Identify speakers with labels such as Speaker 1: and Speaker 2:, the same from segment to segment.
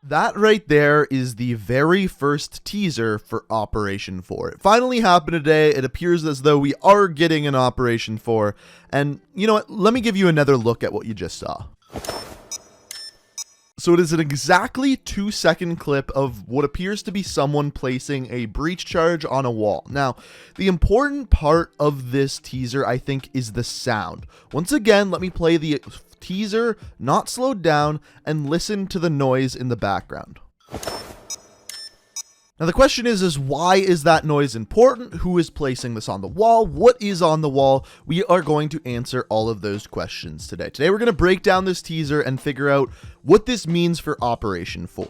Speaker 1: That right there is the very first teaser for Operation 4. It finally happened today. It appears as though we are getting an Operation 4. And you know what? Let me give you another look at what you just saw. So it is an exactly 2-second clip of what appears to be someone placing a breach charge on a wall. Now, the important part of this teaser, I think, is the sound. Once again, let me play the teaser, not slowed down, and listen to the noise in the background. Now the question is why is that noise important? Who is placing this on the wall? What is on the wall? We are going to answer all of those questions today. Today we're going to break down this teaser and figure out what this means for Operation 4.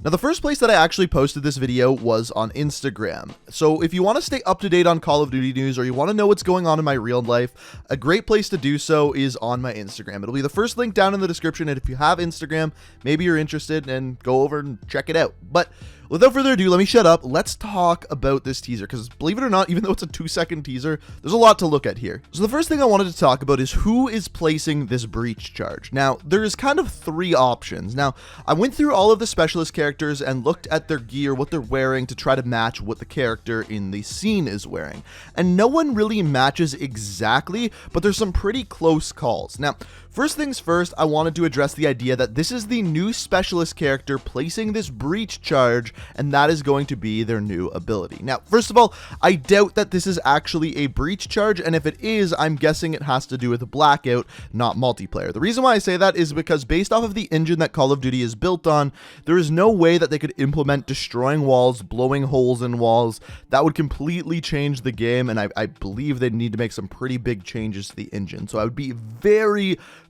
Speaker 1: Now, the first place that I actually posted this video was on Instagram. So if you want to stay up to date on Call of Duty news or you want to know what's going on in my real life, a great place to do so is on my Instagram. It'll be the first link down in the description. And if you have Instagram, maybe you're interested and go over and check it out. But without further ado, let me shut up. Let's talk about this teaser because believe it or not, even though it's a 2-second teaser, there's a lot to look at here. So the first thing I wanted to talk about is who is placing this breach charge. Now, there's kind of 3 options. Now, I went through all of the specialist characters and looked at their gear, what they're wearing to try to match what the character in the scene is wearing. And no one really matches exactly, but there's some pretty close calls. Now, first things first, I wanted to address the idea that this is the new specialist character placing this breach charge, and that is going to be their new ability. Now, first of all, I doubt that this is actually a breach charge, and if it is, I'm guessing it has to do with Blackout, not multiplayer. The reason why I say that is because based off of the engine that Call of Duty is built on, there is no way that they could implement destroying walls, blowing holes in walls. That would completely change the game, and I believe they'd need to make some pretty big changes to the engine. So I would be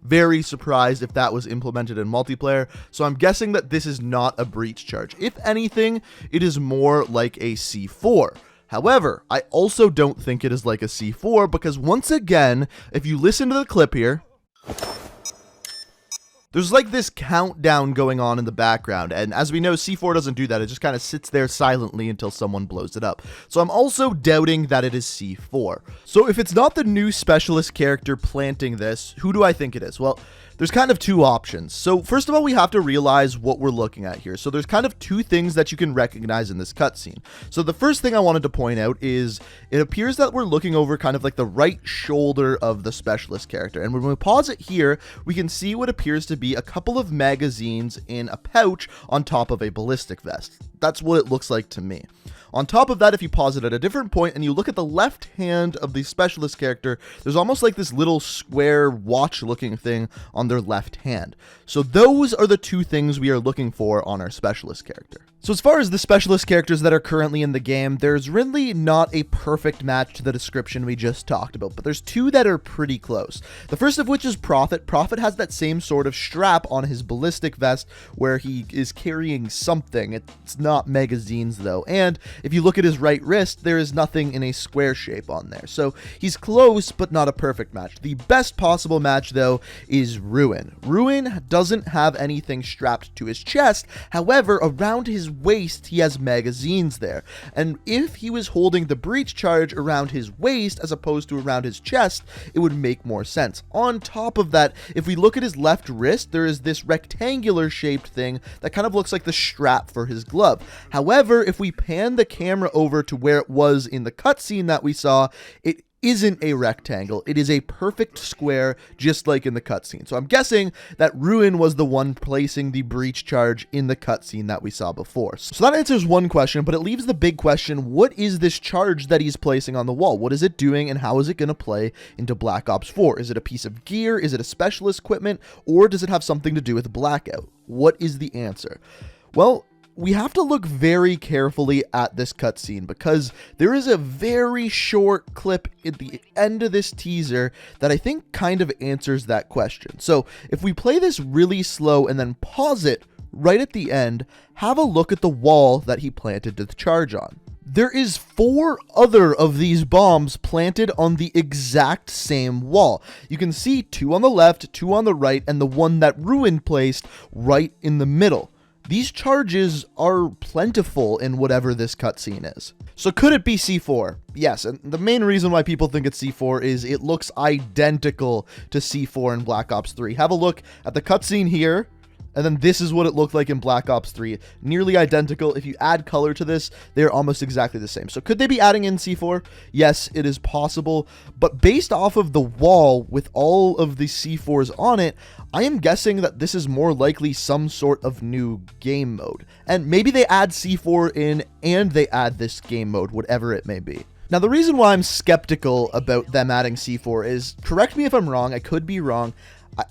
Speaker 1: very surprised if that was implemented in multiplayer. So I'm guessing that this is not a breach charge. If anything, it is more like a C4. However, I also don't think it is like a C4 because once again, if you listen to the clip here, there's like this countdown going on in the background, and as we know, C4 doesn't do that. It just kind of sits there silently until someone blows it up. So I'm also doubting that it is C4. So if it's not the new specialist character planting this, who do I think it is? Well, there's kind of 2 options. So first of all, we have to realize what we're looking at here. So there's kind of 2 things that you can recognize in this cutscene. So the first thing I wanted to point out is it appears that we're looking over kind of like the right shoulder of the specialist character. And when we pause it here, we can see what appears to be a couple of magazines in a pouch on top of a ballistic vest. That's what it looks like to me. On top of that, if you pause it at a different point and you look at the left hand of the specialist character, there's almost like this little square watch looking thing on their left hand. So those are the 2 things we are looking for on our specialist character. So as far as the specialist characters that are currently in the game, there's really not a perfect match to the description we just talked about, but there's 2 that are pretty close. The first of which is Prophet. Prophet has that same sort of strap on his ballistic vest where he is carrying something. It's not magazines though. And if you look at his right wrist, there is nothing in a square shape on there. So he's close, but not a perfect match. The best possible match though is Ruin. Ruin doesn't have anything strapped to his chest. However, around his waist, he has magazines there. And if he was holding the breach charge around his waist as opposed to around his chest, it would make more sense. On top of that, if we look at his left wrist, there is this rectangular shaped thing that kind of looks like the strap for his glove. However, if we pan the camera over to where it was in the cutscene that we saw, it isn't a rectangle. It is a perfect square, just like in the cutscene. So I'm guessing that Ruin was the one placing the breach charge in the cutscene that we saw before. So that answers one question, but it leaves the big question, what is this charge that he's placing on the wall? What is it doing, and how is it going to play into Black Ops 4? Is it a piece of gear? Is it a specialist equipment? Or does it have something to do with Blackout? What is the answer? Well, we have to look very carefully at this cutscene because there is a very short clip at the end of this teaser that I think kind of answers that question. So if we play this really slow and then pause it right at the end, have a look at the wall that he planted the charge on. There is 4 other of these bombs planted on the exact same wall. You can see 2 on the left, 2 on the right, and the one that Ruin placed right in the middle. These charges are plentiful in whatever this cutscene is. So could it be C4? Yes, and the main reason why people think it's C4 is it looks identical to C4 in Black Ops 3. Have a look at the cutscene here, And then this is what it looked like in Black Ops 3. Nearly identical. If you add color to this, they're almost exactly the same. So could they be adding in C4? Yes, it is possible. But based off of the wall with all of the C4s on it, I am guessing that this is more likely some sort of new game mode. And maybe they add C4 in and they add this game mode, whatever it may be. Now, the reason why I'm skeptical about them adding C4 is, correct me if I'm wrong, I could be wrong,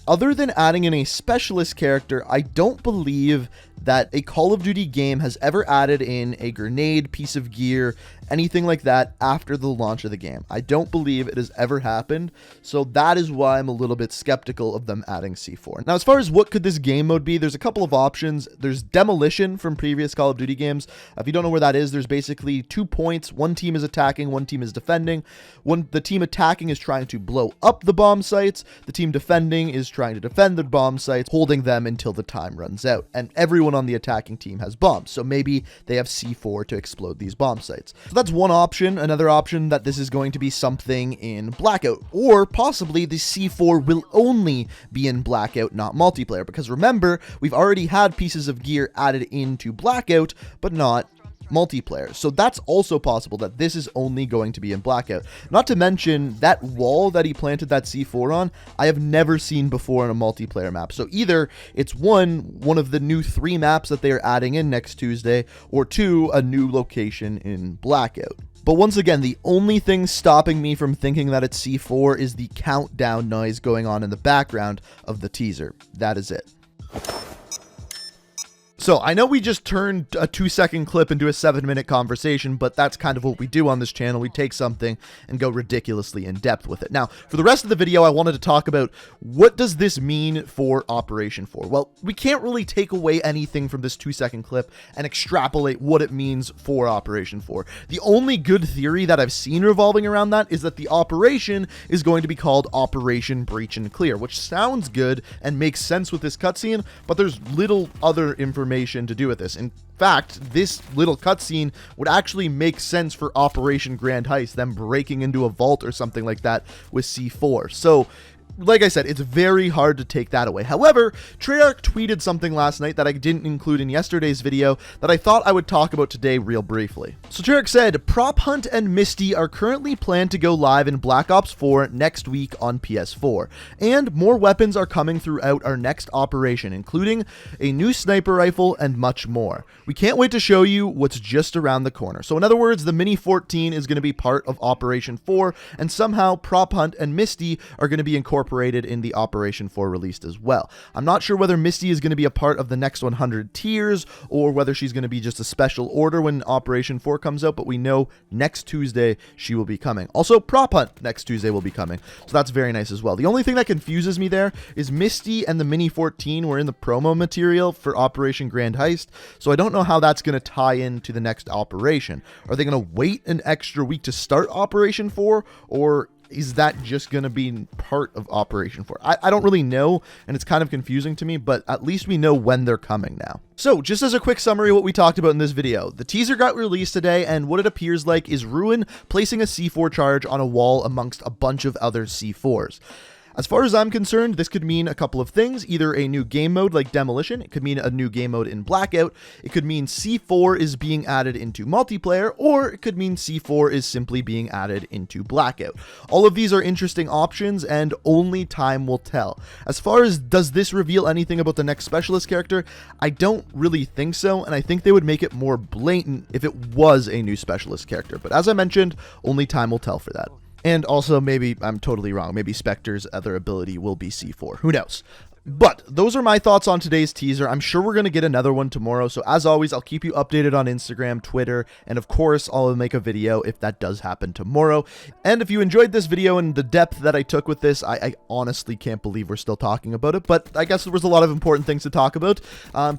Speaker 1: other than adding in a specialist character, I don't believe that a Call of Duty game has ever added in a grenade, piece of gear, anything like that after the launch of the game. I don't believe it has ever happened, so that is why I'm a little bit skeptical of them adding C4. Now, as far as what could this game mode be, there's a couple of options. There's Demolition from previous Call of Duty games. If you don't know where that is, there's basically 2 points. One team is attacking, one team is defending. The team attacking is trying to blow up the bomb sites. The team defending is trying to defend the bomb sites, holding them until the time runs out. And everyone on the attacking team has bombs, so maybe they have C4 to explode these bomb sites. So that's one option. Another option that this is going to be something in Blackout, or possibly the C4 will only be in Blackout, not multiplayer, because remember, we've already had pieces of gear added into Blackout, but not multiplayer. So that's also possible that this is only going to be in Blackout. Not to mention that wall that he planted that C4 on, I have never seen before in a multiplayer map. So either it's one of the new 3 maps that they are adding in next Tuesday, or 2, a new location in Blackout. But once again, the only thing stopping me from thinking that it's C4 is the countdown noise going on in the background of the teaser. That is it. So I know we just turned a 2-second clip into a 7-minute conversation, but that's kind of what we do on this channel. We take something and go ridiculously in depth with it. Now, for the rest of the video, I wanted to talk about what does this mean for Operation 4? Well, we can't really take away anything from this 2-second clip and extrapolate what it means for Operation 4. The only good theory that I've seen revolving around that is that the operation is going to be called Operation Breach and Clear, which sounds good and makes sense with this cutscene, but there's little other information to do with this. In fact, this little cutscene would actually make sense for Operation Grand Heist, them breaking into a vault or something like that with C4. So, like I said, it's very hard to take that away. However, Treyarch tweeted something last night that I didn't include in yesterday's video that I thought I would talk about today real briefly. So Treyarch said, Prop Hunt and Misty are currently planned to go live in Black Ops 4 next week on PS4, and more weapons are coming throughout our next operation, including a new sniper rifle and much more. We can't wait to show you what's just around the corner. So in other words, the Mini 14 is going to be part of Operation 4, and somehow Prop Hunt and Misty are going to be incorporated in the Operation 4 released as well. I'm not sure whether Misty is going to be a part of the next 100 tiers or whether she's going to be just a special order when Operation 4 comes out, but we know next Tuesday she will be coming. Also, Prop Hunt next Tuesday will be coming, so that's very nice as well. The only thing that confuses me there is Misty and the Mini 14 were in the promo material for Operation Grand Heist, so I don't know how that's going to tie into the next operation. Are they going to wait an extra week to start Operation 4, or is that just going to be part of Operation 4? I don't really know, and it's kind of confusing to me, but at least we know when they're coming now. So, just as a quick summary of what we talked about in this video, the teaser got released today, and what it appears like is Ruin placing a C4 charge on a wall amongst a bunch of other C4s. As far as I'm concerned, this could mean a couple of things, either a new game mode like Demolition, it could mean a new game mode in Blackout, it could mean C4 is being added into multiplayer, or it could mean C4 is simply being added into Blackout. All of these are interesting options, and only time will tell. As far as does this reveal anything about the next specialist character, I don't really think so, and I think they would make it more blatant if it was a new specialist character, but as I mentioned, only time will tell for that. And also, maybe I'm totally wrong. Maybe Spectre's other ability will be C4. Who knows? But those are my thoughts on today's teaser. I'm sure we're going to get another one tomorrow. So as always, I'll keep you updated on Instagram, Twitter, and of course, I'll make a video if that does happen tomorrow. And if you enjoyed this video and the depth that I took with this, I honestly can't believe we're still talking about it. But I guess there was a lot of important things to talk about.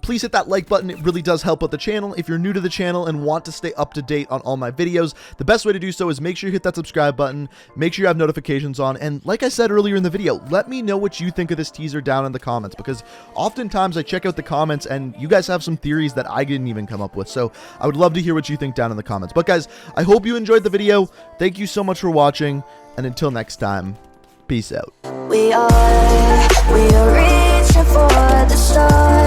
Speaker 1: Please hit that like button. It really does help out the channel. If you're new to the channel and want to stay up to date on all my videos, the best way to do so is make sure you hit that subscribe button. Make sure you have notifications on. And like I said earlier in the video, let me know what you think of this teaser down in the comments, because oftentimes I check out the comments and you guys have some theories that I didn't even come up with. So I would love to hear what you think down in the comments. But guys, I hope you enjoyed the video. Thank you so much for watching, and until next time, peace out.
Speaker 2: We are reaching for the stars.